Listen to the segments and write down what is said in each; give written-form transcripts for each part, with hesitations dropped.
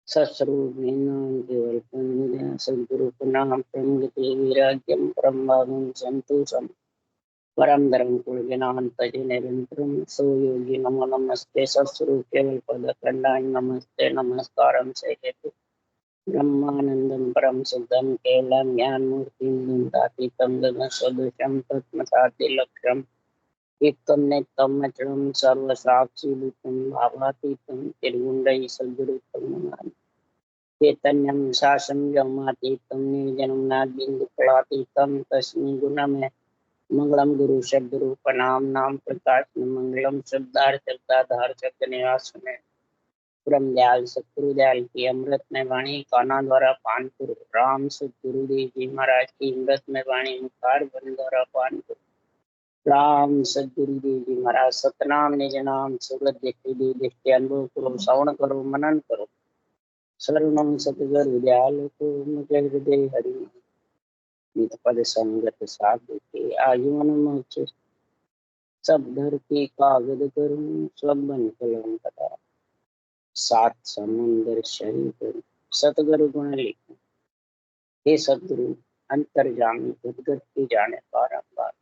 सस्वरूप सदगुरु नाम वैराग्यम परम संतोषम परम धर्म कुलज्ञानतज निरंतरम सो योगी नमो नमस्ते सत्स्वरूप केवल पद खंडाय नमस्ते नमस्कारम से हेतु ब्रह्मानंदम परम शुद्धम केवलम ज्ञान मूर्ति दातीतम गगन सदृशम तत्मसाति लक्ष्यम एकम नेकम अचलम सर्व साक्षी भूतम भावातीतम त्रिगुंडई सद्गुरुतम नमामि चैतन्यम शासम ब्रह्मातीतम निर्जनम नादिंदुकलातीतम तस्मै गुणमे मंगलम गुरु शब्द रूप नाम नाम प्रकाश मंगलम शब्दार शब्दाधार शब्द निवास में परम दयाल सतगुरु दयाल की अमृत में वाणी काना द्वारा पानपुर राम सतगुरुदेव जी महाराज की अमृत में वाणी मुखार बन द्वारा पानपुर राम सतगुरुदेव जी महाराज सतनाम निज नाम सुगत देखते देखते अनुभव करो श्रवण करो मनन करो शरणम सतगुरु दयाल को मुझे हृदय हरि नित पद संगत साधु के आजीवन मोक्ष सब धरती कागज करूं सब बन कलम कटा सात समुंदर शरीर करूं सतगुरु गुण लिखूं हे सतगुरु अंतर्जामी उद्गत की जाने बारंबार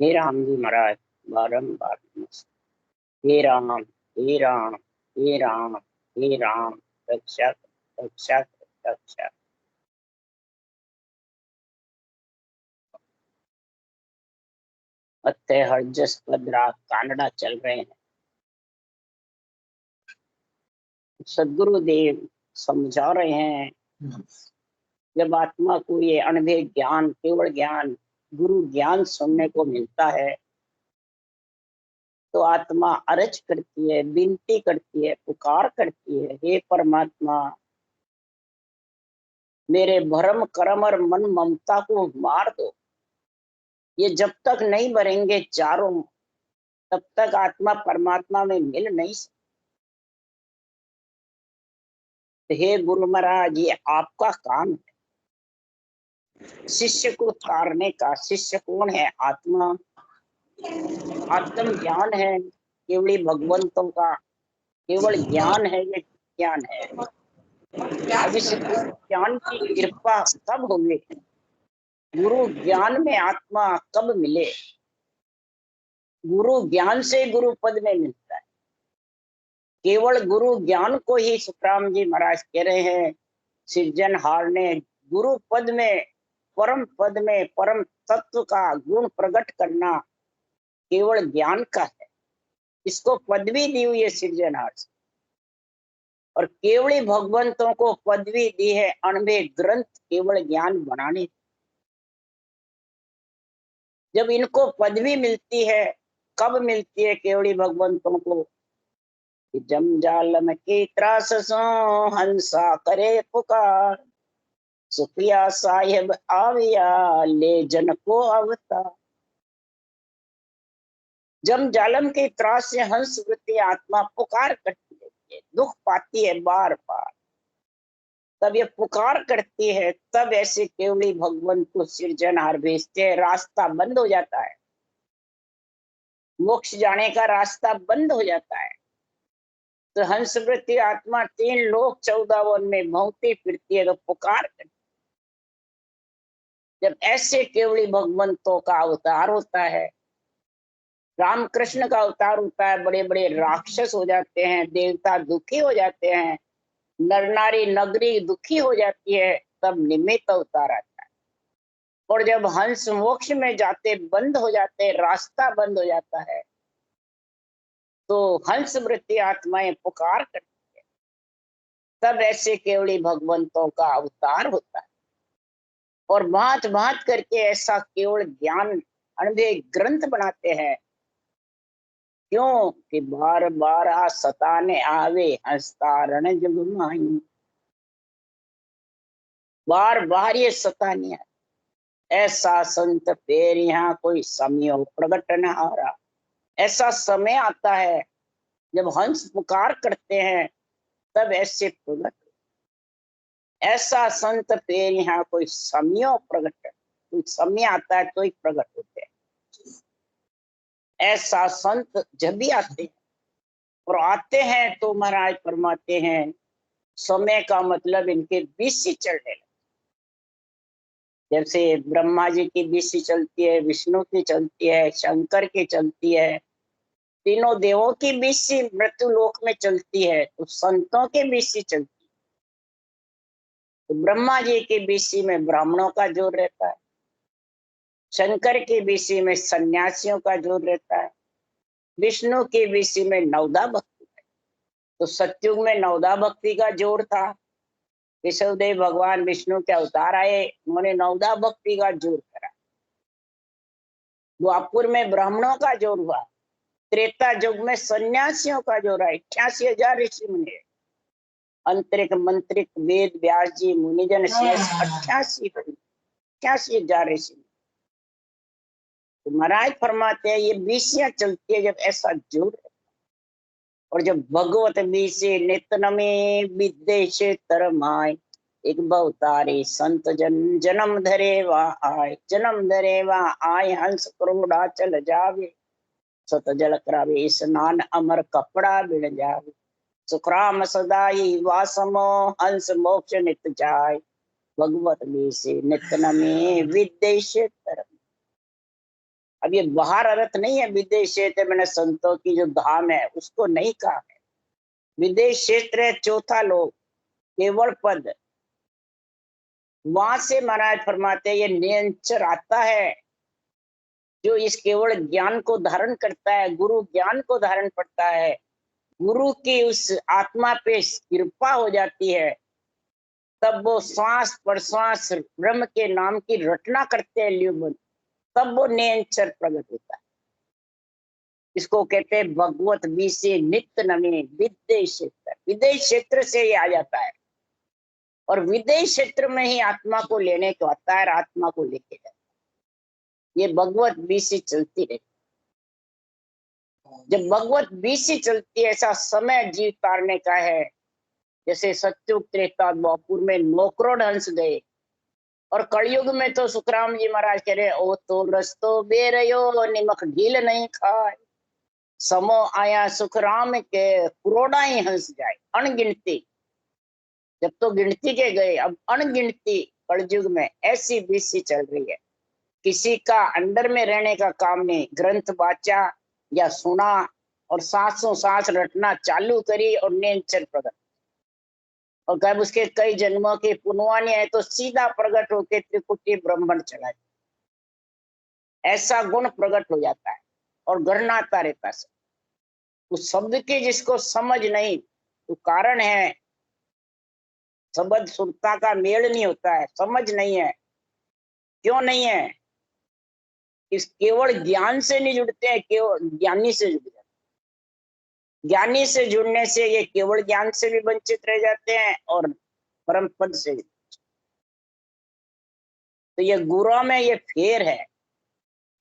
हे राम जी महाराज बारंबार हे राम हे राम हे राम हे राम रक्षा रक्षा रक्षा। अत्य हरजस पदरा कानडा चल रहे हैं। सदगुरुदेव समझा रहे हैं जब आत्मा को ये अनुभव ज्ञान केवल ज्ञान गुरु ज्ञान सुनने को मिलता है तो आत्मा अर्ज करती है, विनती करती है, पुकार करती है, हे परमात्मा मेरे भरम कर्म और मन ममता को मार दो। ये जब तक नहीं मरेंगे चारों तब तक आत्मा परमात्मा में मिल नहीं सकती। हे गुरु महाराज ये आपका काम है शिष्य को तारने का। शिष्य कौन है? आत्मा। आत्म ज्ञान है केवली भगवंतों का केवल ज्ञान है। ये ज्ञान है। अब इस ज्ञान की कृपा कब होगी? गुरु ज्ञान में आत्मा कब मिले? गुरु ज्ञान से गुरु पद में मिलता है। केवल गुरु ज्ञान को ही सुखराम जी महाराज कह रहे हैं सृजनहार ने गुरु पद में परम पद में परम तत्व का गुण प्रकट करना केवल ज्ञान का है। इसको पदवी दी हुई है सृजनहार से और केवली भगवंतों को पदवी दी है अणवे ग्रंथ केवल ज्ञान बनाने। जब इनको पदवी मिलती है कब मिलती है केवली भगवंतों को? जम जालम की त्रास सो हंसा करे पुकार सुखिया साहेब आविया ले जन को अवतार। जम जालम के त्रास से हंस वृत्ति आत्मा पुकार करती है, दुख पाती है बार बार। तब ये पुकार करती है तब ऐसे केवली भगवंत को सृजनहार भेजते हैं। रास्ता बंद हो जाता है, मोक्ष जाने का रास्ता बंद हो जाता है। तो हंस वृत्ति आत्मा 3 लोक 14 वन में भौंकती फिरती है तो पुकार करती। जब ऐसे केवली भगवंतों का अवतार होता है, रामकृष्ण का अवतार होता है, बड़े बड़े राक्षस हो जाते हैं, देवता दुखी हो जाते हैं, नर नारी नगरी दुखी हो जाती है, तब निमित्त अवतार आता है। और जब हंस मोक्ष में जाते बंद हो जाते, रास्ता बंद हो जाता है तो हंस वृत्ति आत्माएं पुकार करती है। तब ऐसे केवली भगवंतों का अवतार होता है और भांत भांत करके ऐसा केवल ज्ञान अनुभव ग्रंथ बनाते हैं। क्यों कि बार बार सताने आवे हस्तारण जग माई। बार बार ये सताने ऐसा संत फेर यहाँ कोई समय प्रगट न हारा। ऐसा समय आता है जब हंस पुकार करते हैं तब ऐसे प्रगट। ऐसा संत फेर यहाँ कोई समय प्रगट, कोई समय आता है तो ही प्रगट होते हैं। ऐसा संत जब भी आते हैं और आते हैं तो महाराज फरमाते हैं समय का मतलब इनके बीसी चलने लगे। जैसे ब्रह्मा जी की बीसी चलती है, विष्णु की चलती है, शंकर की चलती है, तीनों देवों की बीसी मृत्यु लोक में चलती है, तो संतों की बीसी चलती है। तो ब्रह्मा जी की बीसी में ब्राह्मणों का जोर रहता है, शंकर की बीसी में सन्यासियों का जोर रहता है, विष्णु की बीसी में नवदा भक्ति। तो सत्युग में नवदा भक्ति का जोर था। विष्णुदेव भगवान विष्णु के अवतार आए, उन्होंने नवदा भक्ति का जोर करा। द्वापुर में ब्राह्मणों का जोर हुआ, त्रेता युग में सन्यासियों का जोर है। 88,000 ऋषि मुनि, अंतरिक मंत्रिक वेद व्यास जी मुनिजन शेष 88,000 ऋषि। तो महाराज फरमाते हैं ये बीसियां चलती है जब ऐसा जोर है। और जब भगवत बीसे नितनमे विदेश तरमाय, एक बहुतारे संत जन जन्म धरे वा आय हंस क्रोड़ा चल जावे, सत जल करावे स्नान अमर कपड़ा बिन जावे, सुखराम सदाई वासमो हंस मोक्ष नित जाय, भगवत बीसे नितनमे विदेश तरम। अब ये बाहर अर्थ नहीं है विदेश क्षेत्र मैंने संतों की जो धाम है उसको नहीं कहा है। विदेश क्षेत्र है चौथा लोक, केवल पद। वहां से महाराज फरमाते ये नियंचर आता है जो इस केवल ज्ञान को धारण करता है, गुरु ज्ञान को धारण करता है, गुरु की उस आत्मा पे कृपा हो जाती है, तब वो श्वास प्रश्वास ब्रह्म के नाम की रचना करते हैं ल्युबन, तब वो नियंचर प्रकट होता है। इसको कहते हैं भगवत बीसे नित्य नमे विदेश क्षेत्र। विदेश क्षेत्र से ही आ जाता है और विदेश क्षेत्र में ही आत्मा को लेने को आता है, आत्मा को लेके जाता है। ये भगवत बीसी चलती रही। जब भगवत बीसी चलती है ऐसा समय जीव तारने का है। जैसे सत्युग त्रेता द्वापुर में 9 करोड़ हंस गए और कलयुग में तो सुखराम जी महाराज कह रहे ओ तो रस्तो बेरयो निमक ढील नहीं खाए, समो आया सुखराम के करोड़ा ही हंस जाए, अनगिनती। जब तो गिनती के गए, अब अनगिनती कलयुग में ऐसी बीसी चल रही है। किसी का अंडर में रहने का काम नहीं, ग्रंथ बाचा या सुना और सांसों सांस रटना चालू करी और नियंत्रण प्रकट। और कब उसके कई जन्मों की पुनवानी है तो सीधा प्रकट होके त्रिकुटी ब्राह्मण चला जाए, ऐसा गुण प्रकट हो जाता है और गणनाता रहता है। उस शब्द की जिसको समझ नहीं, तो कारण है शब्द सुरता का मेल नहीं होता है, समझ नहीं है। क्यों नहीं है? इस केवल ज्ञान से नहीं जुड़ते हैं, केवल ज्ञानी से जुड़ जाते हैं। ज्ञानी से जुड़ने से ये केवल ज्ञान से भी वंचित रह जाते हैं और परम पद से भी। तो ये गुरु में ये फेर है।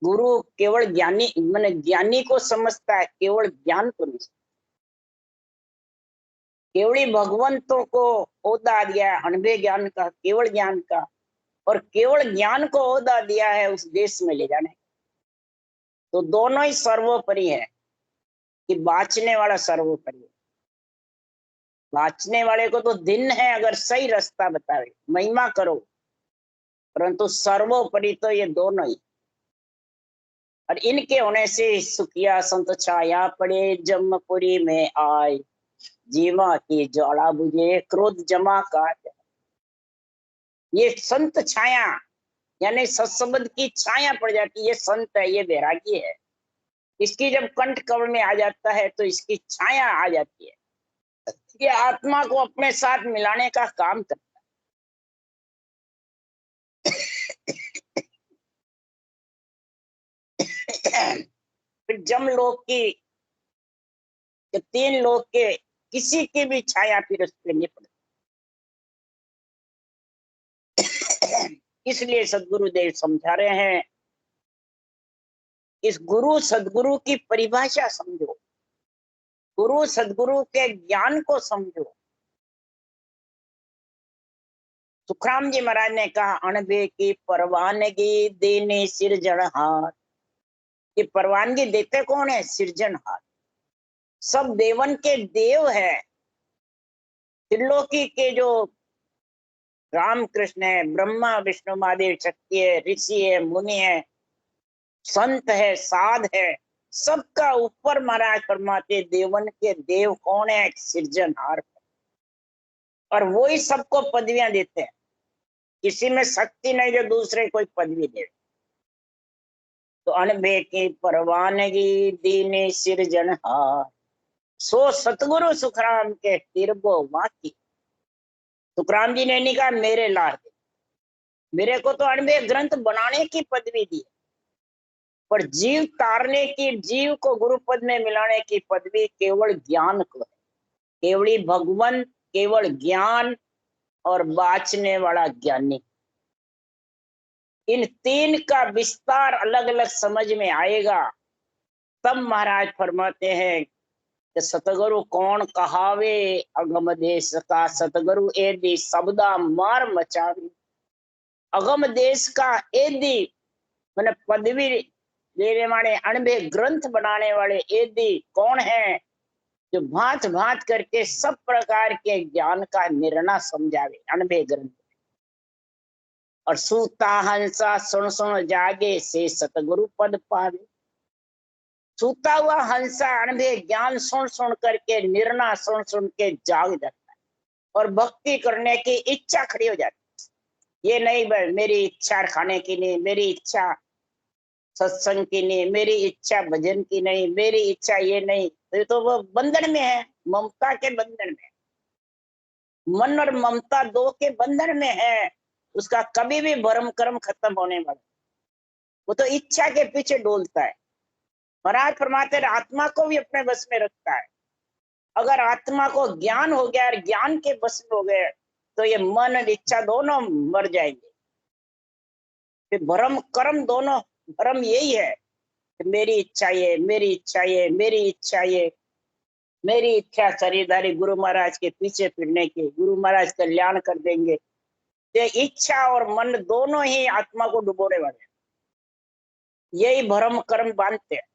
गुरु केवल ज्ञानी माने ज्ञानी को समझता है, केवल ज्ञान को नहीं। केवली भगवंतों को ओहदा दिया है अनबे ज्ञान का, केवल ज्ञान का, और केवल ज्ञान को ओहदा दिया है उस देश में ले जाने। तो दोनों ही सर्वोपरि है कि बाँचने वाला सर्वोपरि है। बाँचने वाले को तो दिन है अगर सही रास्ता बतावे, महिमा करो, परंतु सर्वोपरि तो ये दोनों ही। और इनके होने से सुखिया संत छाया पड़े जमपुरी में आए, जीवा की ज्वाला बुझे क्रोध जमा का। ये संत छाया यानी सत्संग की छाया पड़ जाती है। ये संत है, ये वैरागी है, इसकी जब कंठ कवल में आ जाता है तो इसकी छाया आ जाती है। ये आत्मा को अपने साथ मिलाने का काम करता है। फिर जम लोक की 3 लोक के किसी की भी छाया फिर उस पर नहीं पड़ती। इसलिए सदगुरुदेव समझा रहे हैं, इस गुरु सदगुरु की परिभाषा समझो, गुरु सदगुरु के ज्ञान को समझो। सुखराम जी महाराज ने कहा अणबे की परवानगी देने सिरजनहार। ये परवानगी देते कौन है? सिरजनहार। सब देवन के देव है। त्रिलोकी के जो राम कृष्ण है, ब्रह्मा विष्णु महादेव शक्ति है, ऋषि है, मुनि है, संत है, साध है, सबका ऊपर महाराज फरमाते देवन के देव कौन है? सृजनहार। और वो ही सबको पदवियां देते हैं। किसी में शक्ति नहीं जो दूसरे कोई पदवी दे। तो अनबे की परवानगी दीने सृजनहार, सो सतगुरु सुखराम के तिरबो वाकी। सुखराम जी ने नहीं कहा मेरे लाल, मेरे को तो अनबे ग्रंथ बनाने की पदवी दी, पर जीव तारने की, जीव को गुरु पद में मिलाने की पदवी केवल ज्ञान को है। केवली भगवंत, केवल ज्ञान और बाचने वाला ज्ञानी। इन तीन का विस्तार अलग अलग समझ में आएगा। तब महाराज फरमाते हैं कि सतगुरु कौन कहावे अगम देश का, सतगुरु एदी शब्दा मार मचावे। अगम देश का एदी मैंने पदवी लेने वाले, अणबे ग्रंथ बनाने वाले एदी कौन है? जो भांत भांत करके सब प्रकार के ज्ञान का निर्णय समझावे अणबे ग्रंथ। और सूता हंसा सुन सुन जागे से सतगुरु पद पावे। सूता हुआ हंसा अणबे ज्ञान सुन सुन करके, निर्णय सुन सुन के जाग जाता है और भक्ति करने की इच्छा खड़ी हो जाती है। ये नहीं भाई मेरी इच्छा खाने की नहीं, मेरी इच्छा सत्संग की नहीं, मेरी इच्छा भजन की नहीं, मेरी इच्छा ये नहीं। तो वो बंधन में है, ममता के बंधन में। मन और ममता दो के बंधन में है। उसका कभी भी भरम कर्म खत्म होने वाला, वो तो इच्छा के पीछे डोलता है। महाराज फरमाते हैं आत्मा को भी अपने बस में रखता है। अगर आत्मा को ज्ञान हो गया और ज्ञान के बस में हो गए तो ये मन और इच्छा दोनों मर जाएंगे। फिर भरम कर्म दोनों, भरम यही है कि मेरी इच्छा ये, मेरी इच्छा ये, मेरी इच्छा ये, मेरी इच्छा शरीरधारी गुरु महाराज के पीछे फिरने की, गुरु महाराज कल्याण कर देंगे। ये इच्छा और मन दोनों ही आत्मा को डुबोने वाले, यही भरम कर्म बांधते हैं।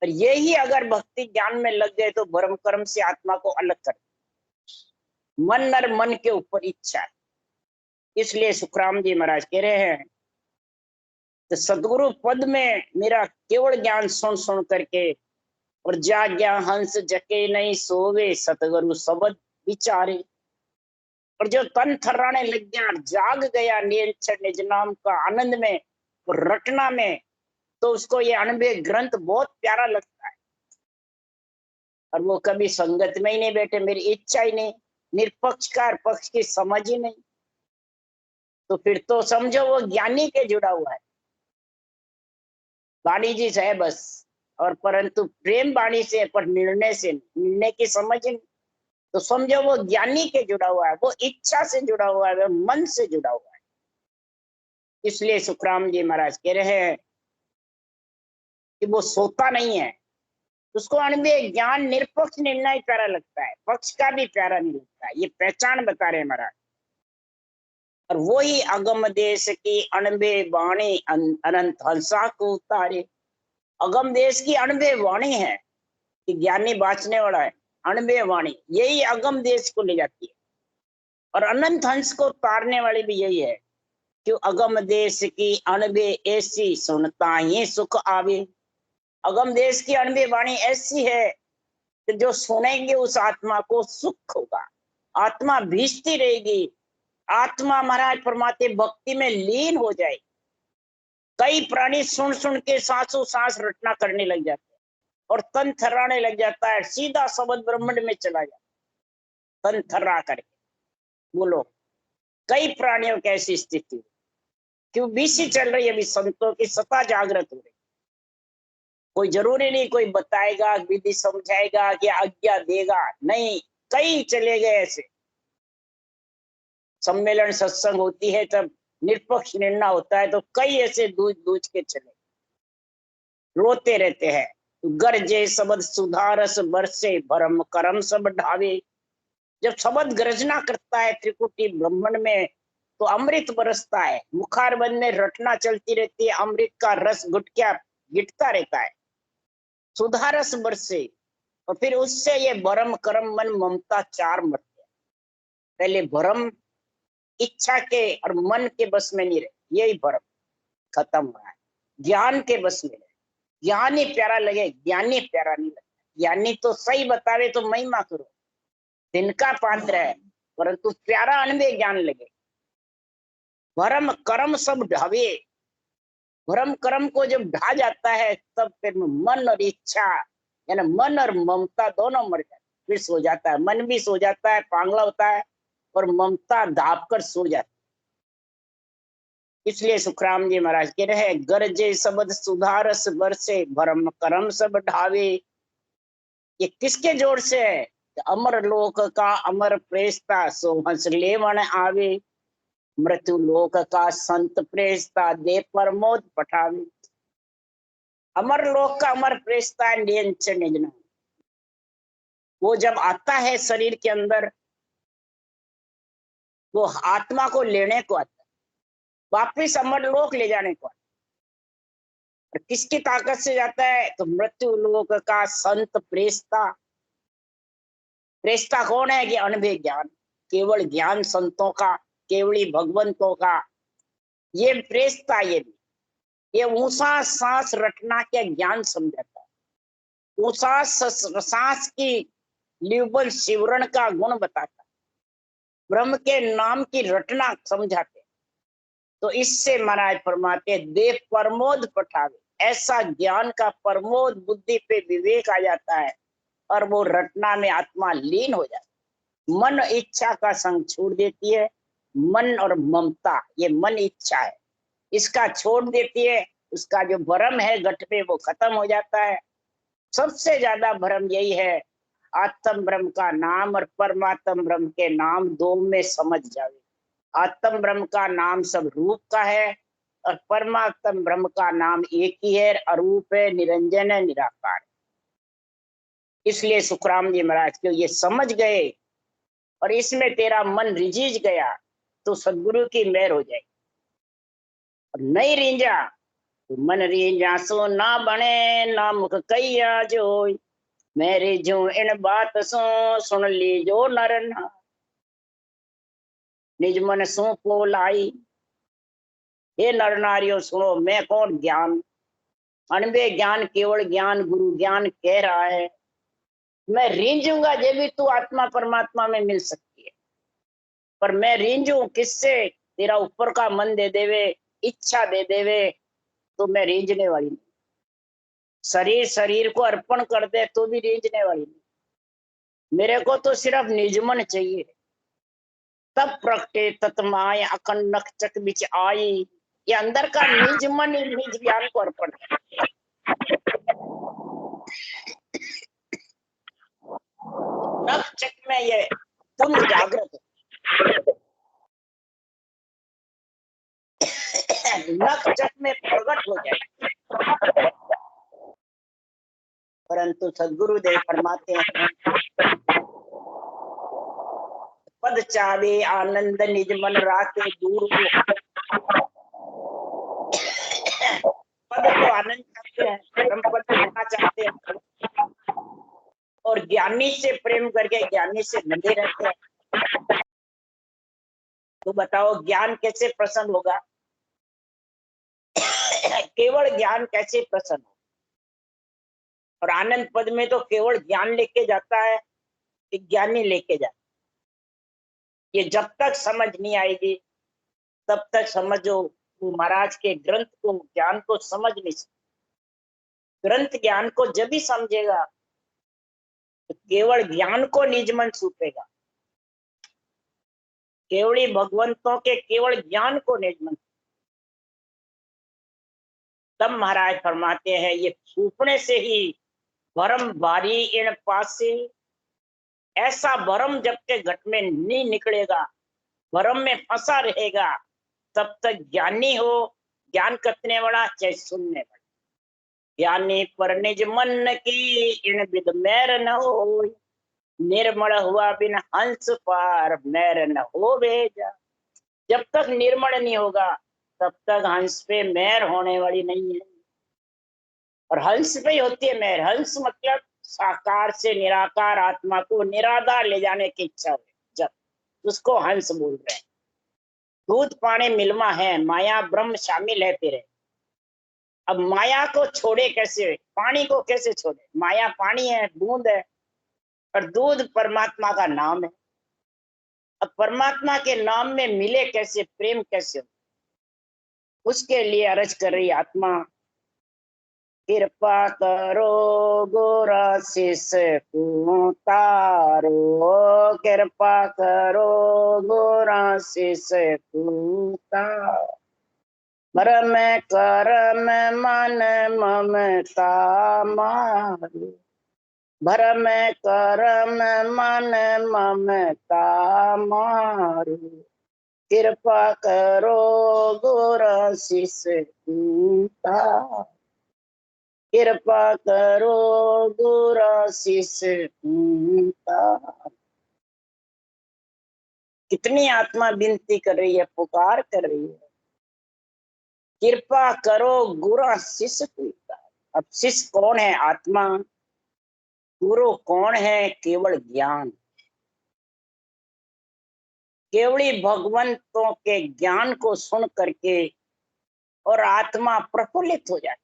और यही अगर भक्ति ज्ञान में लग गए तो भरम कर्म से आत्मा को अलग कर। मन और मन के ऊपर इच्छा है। इसलिए सुखराम जी महाराज कह रहे हैं तो सदगुरु पद में मेरा केवल ज्ञान सुन सुन करके, और जाग्या हंस जके नहीं सोवे सतगुरु शब्द विचारे। और जो तन थर्राने लग गया, जाग गया निरंतर निज नाम का आनंद में और रटना में, तो उसको ये अनबे ग्रंथ बहुत प्यारा लगता है। और वो कभी संगत में ही नहीं बैठे, मेरी इच्छा ही नहीं, निरपक्षकार पक्ष की समझ ही नहीं, तो फिर तो समझो वो ज्ञानी के जुड़ा हुआ है। वाणी जी से है बस, और परंतु प्रेम वाणी से, पर निर्णय से, निर्णय की समझ नहीं, तो समझो वो ज्ञानी के जुड़ा हुआ है, वो इच्छा से जुड़ा हुआ है, वो मन से जुड़ा हुआ है। इसलिए सुखराम जी महाराज कह रहे हैं कि वो सोता नहीं है, उसको अणबे ज्ञान निरपक्ष निर्णय प्यारा लगता है, पक्ष का भी प्यारा नहीं लगता है। ये पहचान बता रहे महाराज। और वही अगम देश की अणबे वाणी अनंत हंसा को उतारे। अगम देश की अणबे वाणी है कि ज्ञानी बाँचने वाला है। अणबे वाणी यही अगम देश को ले जाती है। और अनंत हंस को तारने वाली भी यही है कि अगम देश की अणबे ऐसी सुनता ही सुख आवे। अगम देश की अणबे वाणी ऐसी है कि जो सुनेंगे उस आत्मा को सुख होगा, आत्मा भीजती रहेगी, आत्मा महाराज फरमाते भक्ति में लीन हो जाए। कई प्राणी सुन सुन के सांसों सांस रटना करने लग जाते हैं और तन थर्राने लग जाता है, सीधा शब्द ब्रह्मांड में चला जाता तन थर्रा करके। बोलो कई प्राणियों की ऐसी स्थिति, क्यों बीसी चल रही है, अभी संतों की सत्ता जागृत हो रही। कोई जरूरी नहीं कोई बताएगा, विधि समझाएगा कि आज्ञा देगा, नहीं, कई चले गए ऐसे। सम्मेलन सत्संग होती है तब निष्पक्ष निर्णय होता है तो कई ऐसे दूज दूज के चले, रोते रहते हैं। गरजे शब्द सुधारस बरसे भरम करम सब ढावे। जब शब्द गर्जना करता है त्रिकुटी ब्रह्मांड में तो अमृत बरसता है, मुखार बंद में रटना चलती रहती है, अमृत का रस गुटकिया गिटता रहता है। सुधारस बरसे, और फिर उससे ये भरम कर्म मन ममता चार मरते हैं। पहले भरम इच्छा के और मन के बस में नहीं रहे, यही भरम खत्म हो रहा है। ज्ञान के बस में रहे, ज्ञान ही प्यारा लगे, ज्ञानी प्यारा नहीं लगता। ज्ञानी तो सही बतावे तो महिमा करो, दिन का पात्र है, परंतु प्यारा अनबे ज्ञान लगे। भरम कर्म सब ढावे, भरम कर्म को जब ढा जाता है तब फिर मन और इच्छा यानी मन और ममता दोनों मर जाते, फिर सो जाता है। मन भी सो जाता है, पांगला होता है, और ममता दाब कर सो जाती है। इसलिए सुखराम जी महाराज कह रहे हैं, गरजे शब्द सुधारस बरसे, भरम कर्म सब ढावे। ये किसके जोर से है? अमर लोक का अमर प्रेस्ता, सो हंस लेवन आवे। मृत्यु लोक का संत प्रेस्ता, दे प्रमोद पठावे। अमर लोक का अमर प्रेस्ता निजना, वो जब आता है शरीर के अंदर, वो आत्मा को लेने को आता है, वापिस अमर लोक ले जाने को आता है। और किसकी ताकत से जाता है? तो मृत्यु लोक का संत प्रेस्ता। प्रेस्ता कौन है? कि अनभे ज्ञान, केवल ज्ञान संतों का, केवली भगवंतों का, ये प्रेस्ता। ये ऊंचा सांस रटना के ज्ञान समझाता है, ऊंचा सांस की लिवबल शिवरण का गुण बताता है, ब्रह्म के नाम की रटना समझाते। तो इससे महाराज फरमाते, देव प्रमोद पठावे। ऐसा ज्ञान का प्रमोद बुद्धि पे विवेक आ जाता है और वो रटना में आत्मा लीन हो जाती है। मन इच्छा का संग छोड़ देती है। मन और ममता, ये मन इच्छा है, इसका छोड़ देती है। उसका जो भ्रम है घट पे, वो खत्म हो जाता है। सबसे ज्यादा भ्रम यही है, आत्म ब्रह्म का नाम और परमात्म ब्रह्म के नाम दो में समझ जावे। आत्म ब्रह्म का नाम सब रूप का है और परमात्म ब्रह्म का नाम एक ही है, अरूप है, निरंजन है, निराकार। इसलिए सुखराम जी महाराज को ये समझ गए और इसमें तेरा मन रिझिज गया तो सदगुरु की मेहर हो जाएगी। और नहीं रिंझा तो मन रिंझा सो ना बने, ना मुख कैया जोई। मेरे जो इन बात सो सुन ली जो नर ना, निज मन सो को लाई। हे नर नारियों सुनो, मैं कौन? ज्ञान, अनबे ज्ञान, केवल ज्ञान, गुरु ज्ञान कह रहा है। मैं रिंझूंगा जब भी तू आत्मा परमात्मा में मिल सकती है, पर मैं रिंझू किससे? तेरा ऊपर का मन दे देवे, इच्छा दे देवे, तो मैं रिंझने वाली नहीं। शरीर शरीर को अर्पण कर दे तो भी रिंझने वाली नहीं। मेरे को तो सिर्फ निजमन चाहिए। तब प्रगटे तत्माय अखंड नक्षक बिच आई। ये अंदर का निज मन, निज ज्ञान को अर्पण है। नक्षक में ये पुण्य जागृत नक्षक में प्रकट हो जाए। परंतु सदगुरुदेव फरमाते हैं, पद चावे आनंद निज मन राखे दूर हो। पद तो आनंद चाहते हैं, परम पद पाना चाहते हैं, और ज्ञानी से प्रेम करके ज्ञानी से बंधे रहते हैं। तो बताओ ज्ञान कैसे प्रसन्न होगा? केवल ज्ञान कैसे प्रसन्न हो? और आनंद पद में तो केवल ज्ञान लेके जाता है, ज्ञानी लेके जाता है। ये जब तक समझ नहीं आएगी तब तक समझो तू महाराज के ग्रंथ को, ज्ञान को समझ नहीं सकते। ग्रंथ ज्ञान को जब भी समझेगा तो केवल ज्ञान को निज मन सूपेगा, केवली भगवंतों के केवल ज्ञान को निज मन। तब महाराज फरमाते हैं, ये सूपने से ही भरम भारी इन पासे। ऐसा भरम जब तक घट में नहीं निकलेगा, भरम में फंसा रहेगा, तब तक ज्ञानी हो, ज्ञान करने वाला चाहे सुनने वाला। ज्ञानी पर निज मन की इन विद मैर न हो। निर्मल हुआ बिन हंस पार मैर न हो भेजा। जब तक निर्मल नहीं होगा तब तक हंस पे मैर होने वाली नहीं है। और हंस पे ही होती है मैर। हंस मतलब साकार से निराकार आत्मा को निराधार ले जाने की इच्छा हुई, जब उसको हंस बोल रहे हैं। दूध पानी मिलमा है, माया ब्रह्म शामिल है फिर। अब माया को छोड़े कैसे, पानी को कैसे छोड़े? माया पानी है, बूंद है, और दूध परमात्मा का नाम है। अब परमात्मा के नाम में मिले कैसे, प्रेम कैसे? उसके लिए अर्ज कर रही आत्मा, कृपा करो गोरा शिष को तारो, कृपा करो गोरा शिष को तारो। भरम करम मन ममता मारू, भरम करम मन ममता मारू, कृपा करो गोरा शिष पूता, कृपा करो गोरा शिष पूता। कितनी आत्मा विनती कर रही है, पुकार कर रही है, कृपा करो गुरु शिष्य पूता। अब शिष्य कौन है? आत्मा। गुरु कौन है? केवल ज्ञान। केवली भगवंतों के ज्ञान को सुन करके और आत्मा प्रफुल्लित हो जाती,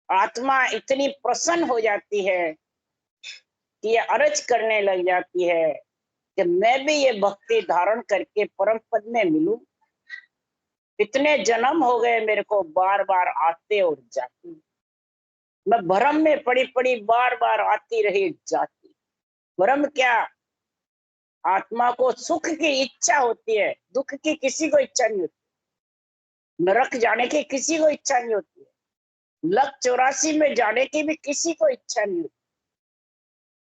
आत्मा इतनी प्रसन्न हो जाती है कि ये अर्ज करने लग जाती है कि मैं भी ये भक्ति धारण करके परम पद में मिलूं। इतने जन्म हो गए मेरे को बार बार आते और जाते, मैं भ्रम में पड़ी पड़ी बार बार आती रही जाती। भ्रम क्या? आत्मा को सुख की इच्छा होती है, दुख की किसी को इच्छा नहीं होती। नरक जाने की किसी को इच्छा नहीं होती है, लक 84 में जाने की भी किसी को इच्छा नहीं होती।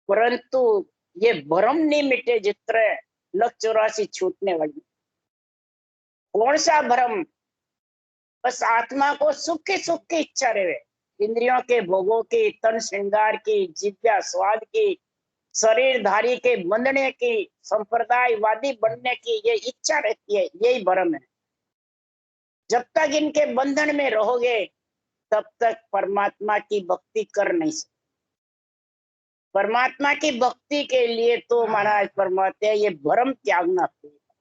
परंतु ये भ्रम नहीं मिटे जितने लक 84 छूटने वाली। कौन सा भ्रम? बस आत्मा को सुख की इच्छा रहे, इंद्रियों के भोगों की, तन श्रृंगार की, जिज्ञा स्वाद की, शरीरधारी के बंधने की, संप्रदायवादी बनने की ये इच्छा रहती है, यही भ्रम है। जब तक इनके बंधन में रहोगे तब तक परमात्मा की भक्ति कर नहीं सकते। परमात्मा की भक्ति के लिए तो महाराज फरमाते हैं ये भ्रम त्यागना पड़ेगा।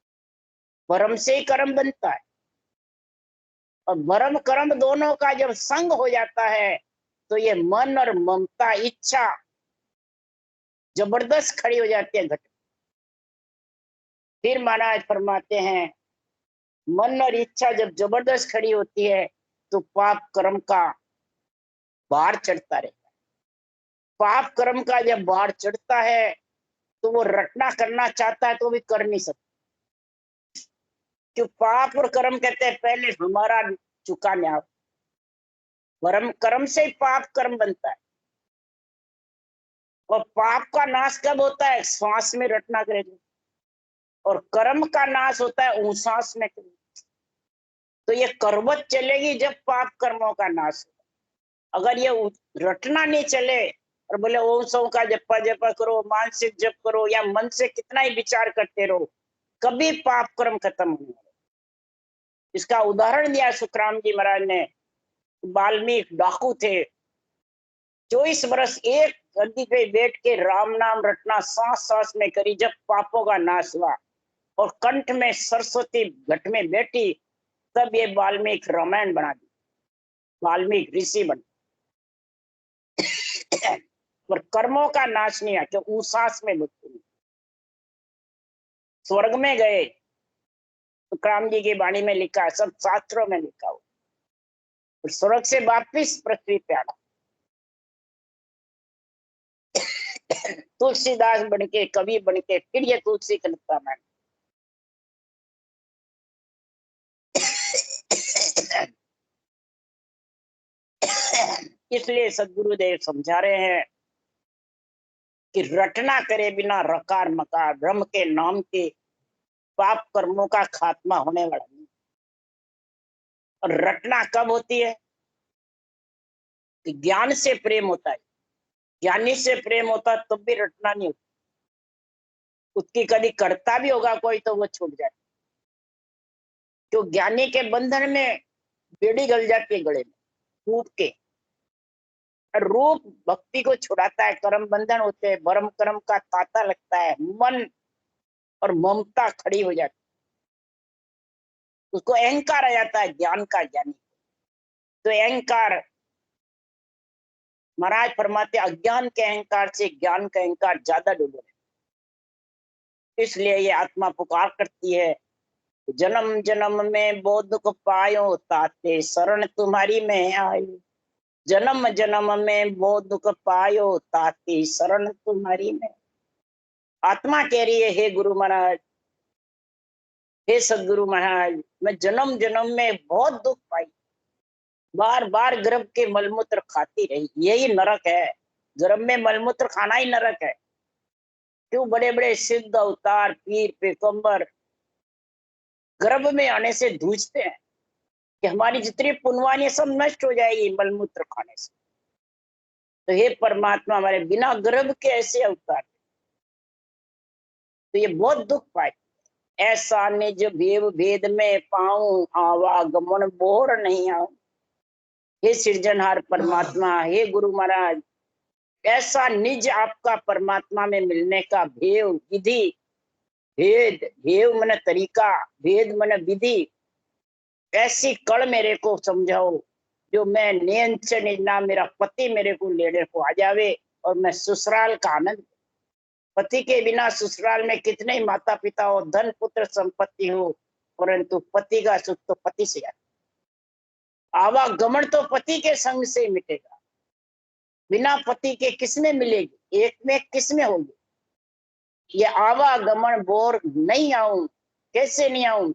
भ्रम से ही कर्म बनता है, और भ्रम कर्म दोनों का जब संग हो जाता है तो ये मन और ममता इच्छा जबरदस्त खड़ी हो जाती है घट। फिर महाराज फरमाते हैं मन और इच्छा जब जबरदस्त खड़ी होती है तो पाप कर्म का भार चढ़ता रहता है। पाप कर्म का जब भार चढ़ता है तो वो रटना करना चाहता है तो भी कर नहीं सकता, क्यों? पाप और कर्म कहते हैं पहले हमारा चुका न्याय। कर्म कर्म से ही पाप कर्म बनता है, और पाप का नाश कब होता है? श्वास में रटना करेगा, और कर्म का नाश होता है ऊंसास में करेगा। तो ये करवत चलेगी जब पाप कर्मों का नाश होगा। अगर ये रटना नहीं चले और बोले ओम सौ का जपा जपा करो, मानसिक जप करो, या मन से कितना ही विचार करते रहो, कभी पाप कर्म खत्म नहीं होगा। इसका उदाहरण दिया सुखराम जी महाराज ने। वाल्मीकि डाकू थे, 24 बरस एक गद्दी पे बैठ के राम नाम रटना सांस सांस में करी। जब पापों का नाश हुआ और कंठ में सरस्वती घट में बैठी, तब ये वाल्मीकि रामायण बना दी, वाल्मीकि ऋषि बन। पर कर्मों का नाश नहीं है, क्यों? उसास में बुद्धि। स्वर्ग में गए तो राम जी की वाणी में लिखा है, सब शास्त्रों में लिखा हुआ। और स्वर्ग से वापिस पृथ्वी पे आना, तुलसीदास बन के, कवि बन के, फिर ये तुलसी का रामायण। इसलिए सदगुरुदेव समझा रहे हैं कि रटना करे बिना रकार मकार, ब्रह्म के नाम के पाप कर्मों का खात्मा होने वाला नहीं। और रटना कब होती है? कि ज्ञान से प्रेम होता है। ज्ञानी से प्रेम होता है तब भी रटना नहीं होता। उसकी कभी करता भी होगा कोई तो वो छूट जाए, क्यों? ज्ञानी के बंधन में बेड़ी गल जाती है गले में टूट के। और रूप भक्ति को छुड़ाता है, कर्म बंधन होते हैं, भरम कर्म का तांता लगता है, मन और ममता खड़ी हो जाती है, उसको अहंकार आ जाता है ज्ञान का ज्ञानी। तो अहंकार महाराज फरमाते अज्ञान के अहंकार से ज्ञान का अहंकार ज्यादा डूबे, इसलिए ये आत्मा पुकार करती है, जन्म जन्म में बहुत दुख पायो ताते शरण तुम्हारी में आयो। जन्म जन्म में बहुत दुख पायो ताते शरण तुम्हारी में। आत्मा कह रही है, हे गुरु महाराज, हे सदगुरु महाराज, मैं जन्म जन्म में बहुत दुख पाई, बार बार गर्भ के मलमूत्र खाती रही, यही नरक है। गर्भ में मलमूत्र खाना ही नरक है। क्यों बड़े बड़े सिद्ध अवतार पीर पैगंबर गर्भ में आने से जूझते हैं कि हमारी जितनी पुण्यवानी सब नष्ट हो जाएगी मलमूत्र खाने से। तो हे परमात्मा, हमारे बिना गर्भ के ऐसे अवतार, तो ये बहुत दुख पाए। ऐसा निज भेव भेद में पाऊं आवागमन बोर नहीं आऊं। हे सृजनहार परमात्मा, हे गुरु महाराज, ऐसा निज आपका परमात्मा में मिलने का भेव विधि, भेद, भेव मन तरीका, भेद मन विधि, ऐसी कल मेरे को समझाओ जो मैं नियंत्रण ना मेरा पति मेरे को लेने को आ जावे और मैं ससुराल का आनंद। पति के बिना ससुराल में कितने ही माता पिता हो, धन पुत्र संपत्ति हो, परंतु पति का सुख तो पति से आता। आवागमन तो पति के संग से मिटेगा, बिना पति के किसमें मिलेगी, एक में किसमें होगी। ये आवागमन बोर नहीं आऊं, कैसे नहीं आऊं?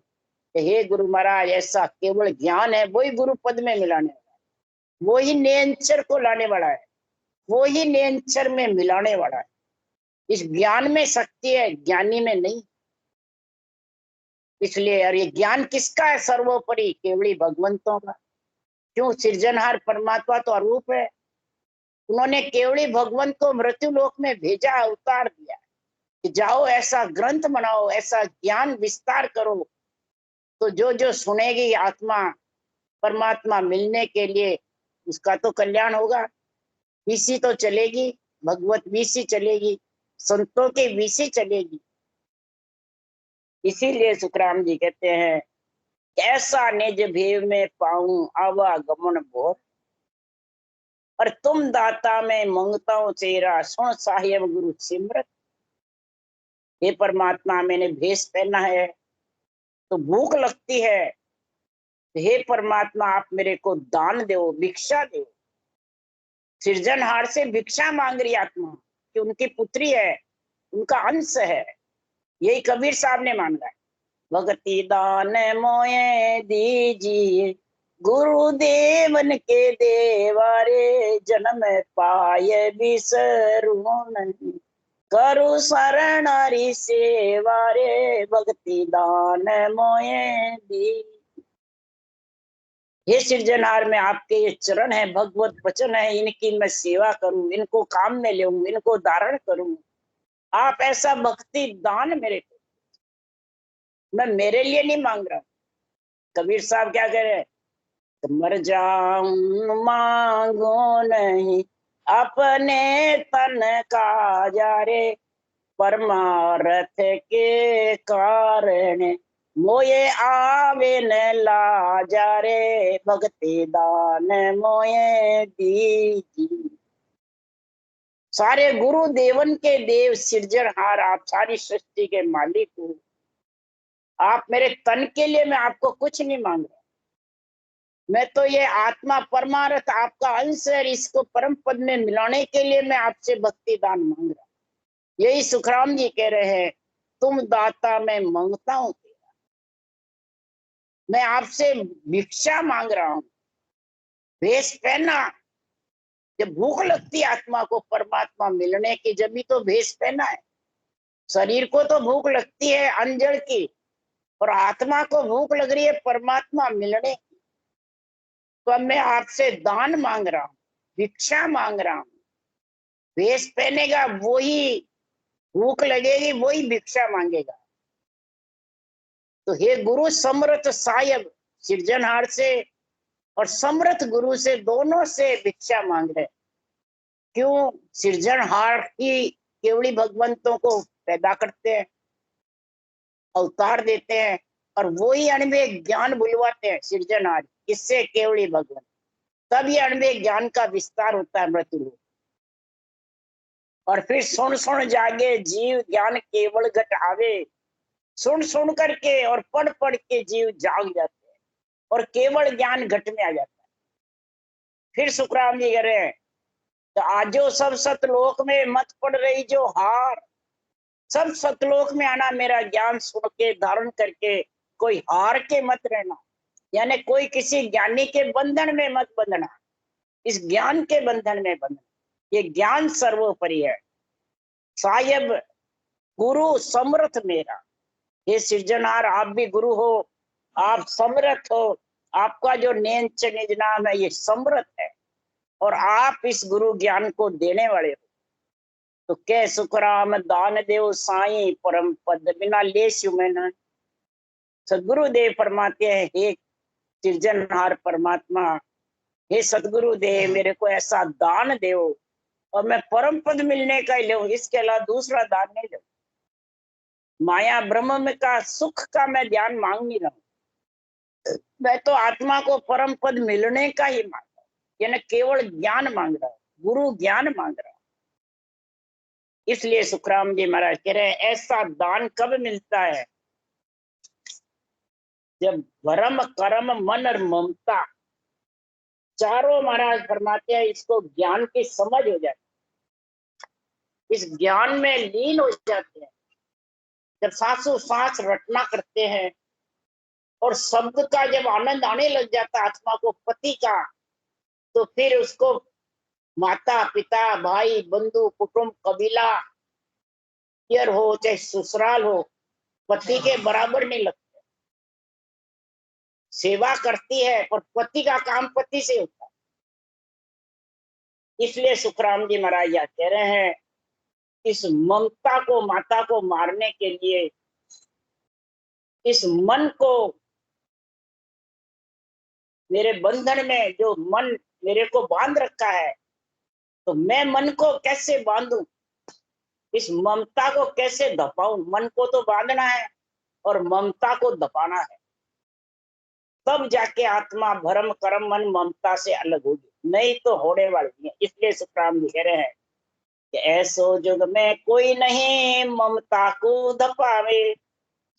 हे गुरु महाराज, ऐसा केवल ज्ञान है, वही गुरु पद में मिलाने वाला है, वही नियंचर को लाने वाला है, वही नियंचर में मिलाने वाला है। इस ज्ञान में शक्ति है, ज्ञानी में नहीं। इसलिए यार ये ज्ञान किसका है? सर्वोपरि केवली भगवंतों का। क्यों? सृजनहार परमात्मा तो अरूप है, उन्होंने केवली भगवंत को मृत्यु लोक में भेजा, अवतार दिया कि जाओ ऐसा ग्रंथ बनाओ, ऐसा ज्ञान विस्तार करो, तो जो जो सुनेगी आत्मा परमात्मा मिलने के लिए उसका तो कल्याण होगा। वीसी तो चलेगी, भगवत वीसी चलेगी, संतों की वीसी चलेगी। इसीलिए सुखराम जी कहते हैं, ऐसा निज भेव में पाऊं आवागमन भोर, और तुम दाता में मंगता हूं तेरा सुन साहिब गुरु सिमरत। हे परमात्मा, मैंने भेष पहना है तो भूख लगती है, हे परमात्मा आप मेरे को दान दो, भिक्षा दो। सृजनहार से भिक्षा मांग रही आत्मा कि उनकी पुत्री है, उनका अंश है। यही कबीर साहब ने मांगा है, भक्ति दान मोए दीजिए गुरुदेवन के देवारे, जन्म पाए बिसरू नहीं करु शरणारी सेवारे, भक्ति दान मोए दी। हे सृजनहार में आपके ये चरण है, भगवत वचन है, इनकी मैं सेवा करूं, इनको काम में लेऊं, इनको धारण करूं। आप ऐसा भक्ति दान मेरे को, मैं मेरे लिए नहीं मांग रहा। कबीर साहब क्या कह रहे हैं? मर जाऊं मांगो नहीं अपने तन का जारे, परमार्थ के कारण मोये आवे न लाजारे, भक्ति दान मोये दीजी। सारे गुरु देवन के देव सृजनहार, आप सारी सृष्टि के मालिक हो। आप मेरे तन के लिए, मैं आपको कुछ नहीं मांग रहा, मैं तो ये आत्मा परमार्थ आपका अंश है, इसको परम पद में मिलाने के लिए मैं आपसे भक्ति दान मांग रहा। यही सुखराम जी कह रहे हैं, तुम दाता मैं मांगता हूं तेरा, मैं आपसे भिक्षा मांग रहा हूं। भेष पहना, जब भूख लगती है आत्मा को परमात्मा मिलने की, जब भी तो भेष पहना है। शरीर को तो भूख लगती है अंजड़ की, और आत्मा को भूख लग रही है परमात्मा मिलने की। तो अब मैं आपसे दान मांग रहा हूं, भिक्षा मांग रहा हूं। भेष पहनेगा वही, भूख लगेगी वही भिक्षा मांगेगा। तो हे गुरु समर्थ साहिब, सृजनहार से और समर्थ गुरु से, दोनों से भिक्षा मांग रहे। क्यों सृजनहार की केवली भगवंतों को पैदा करते हैं, अवतार देते हैं, और वो ही अणुमेय ज्ञान बुलवाते हैं सृजनहार, इससे केवली भगवंत। तब ये अणुमेय ज्ञान का विस्तार होता है मृत्युलोक। और फिर सुन सुन जागे जीव ज्ञान केवल घट आवे, सुन सुन करके और पढ़ पढ़ के जीव जाग जाते हैं और केवल ज्ञान घट में आ जाता है। फिर सुखराम जी कह रहे हैं, तो आजो सब सतलोक में मत पड़ रही जो हार, सब सतलोक में आना, मेरा ज्ञान सुन के धारण करके कोई हार के मत रहना, यानी कोई किसी ज्ञानी के बंधन में मत बंधना, इस ज्ञान के बंधन में बंधना। ये ज्ञान सर्वोपरि है। साहेब गुरु समर्थ मेरा, ये सृजनहार आप भी गुरु हो, आप समर्थ हो, आपका जो नेंच निज नाम है ये समर्थ है, और आप इस गुरु ज्ञान को देने वाले हो। तो कै सुखराम दान देव साई परम पद बिना लेस में। सदगुरुदेव फरमाते हैं, हे सृजनहार परमात्मा, हे सदगुरु देव मेरे को ऐसा दान दो और मैं परम पद मिलने का ही लूं, इसके अलावा दूसरा दान नहीं लूं। माया ब्रह्म में का सुख का मैं ध्यान मांग नहीं रहा हूं, मैं तो आत्मा को परम पद मिलने का ही मांग रहा हूं, यानी केवल ज्ञान मांग रहा हूं, गुरु ज्ञान मांग रहा हूं। इसलिए सुखराम जी महाराज कह रहे हैं, ऐसा दान कब मिलता है? जब भरम कर्म मन और ममता चारों महाराज फरमाते हैं, इसको ज्ञान की समझ हो जाती है, इस ज्ञान में लीन हो जाते हैं। जब सांसों सांस रटना करते हैं और शब्द का जब आनंद आने लग जाता है आत्मा को पति का, तो फिर उसको माता पिता भाई बंधु कुटुंब कबीला पियर हो चाहे ससुराल हो, पति के बराबर नहीं लगते। सेवा करती है पर पति का काम पति से होता है। इसलिए सुखराम जी महाराज कह रहे हैं, इस ममता को माता को मारने के लिए, इस मन को मेरे बंधन में जो मन मेरे को बांध रखा है, तो मैं मन को कैसे बांधूं, इस ममता को कैसे दबाऊं? मन को तो बांधना है और ममता को दबाना है, तब जाके आत्मा भरम कर्म मन ममता से अलग होगी, नहीं तो होने वाली है। इसलिए सुखराम जी कह रहे हैं कि ऐसो जुग में कोई नहीं ममता को दबावे,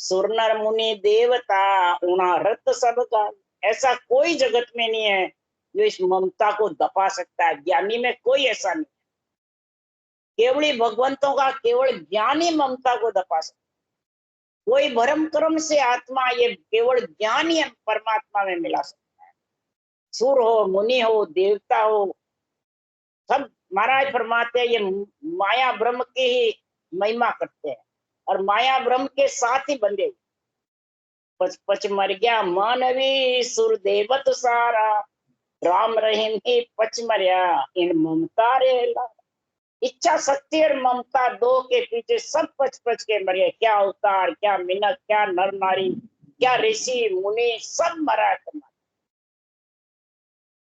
सुर नर मुनि देवता उना रत सबका। ऐसा कोई जगत में नहीं है जो इस ममता को दबा सकता है, ज्ञानी में कोई ऐसा नहीं। केवली भगवंतों का केवल ज्ञानी ममता को दबा सकता है। कोई भरम कर्म से आत्मा, ये केवल ज्ञान ही परमात्मा में मिला सकता है। सुर हो मुनि हो देवता हो, सब महाराज फरमाते हैं ये माया ब्रह्म की ही महिमा करते हैं और माया ब्रह्म के साथ ही बंधे। पच पच मर गया मानवी सुर देवत सारा, राम रहीम ही पच मरिया इन ममता रे ला। इच्छा शक्ति और ममता दो के पीछे सब पच पच के मरे। क्या अवतार, क्या मिनत, क्या नर नारी, क्या ऋषि मुनि, सब मरा है।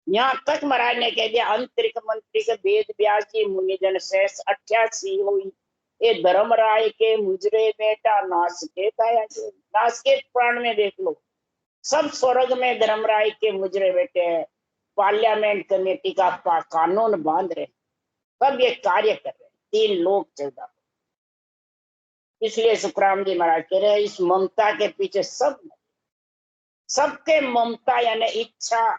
यहाँ तक महाराज ने कह दिया, अंतरिक मंत्रिक वेद व्यास जी मुनिजन शेष 88 हुई, ये धर्मराय के मुजरे बेटा नास के काया के। नास के प्राण में देख लो, सब स्वर्ग में धर्मराय के मुजरे बैठे हैं, पार्लियामेंट कमेटी का कानून बांध रहे, सब ये कार्य कर रहे हैं, 3 लोग 14। इसलिए सुखराम जी महाराज कह रहे हैं, इस ममता के पीछे सबके ममता यानी इच्छा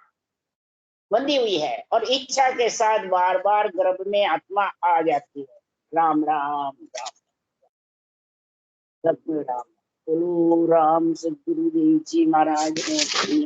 बंधी हुई है, और इच्छा के साथ बार बार गर्भ में आत्मा आ जाती है। राम राम राम सतगुरु राम, बोलो राम सतगुरु देव जी महाराज ने।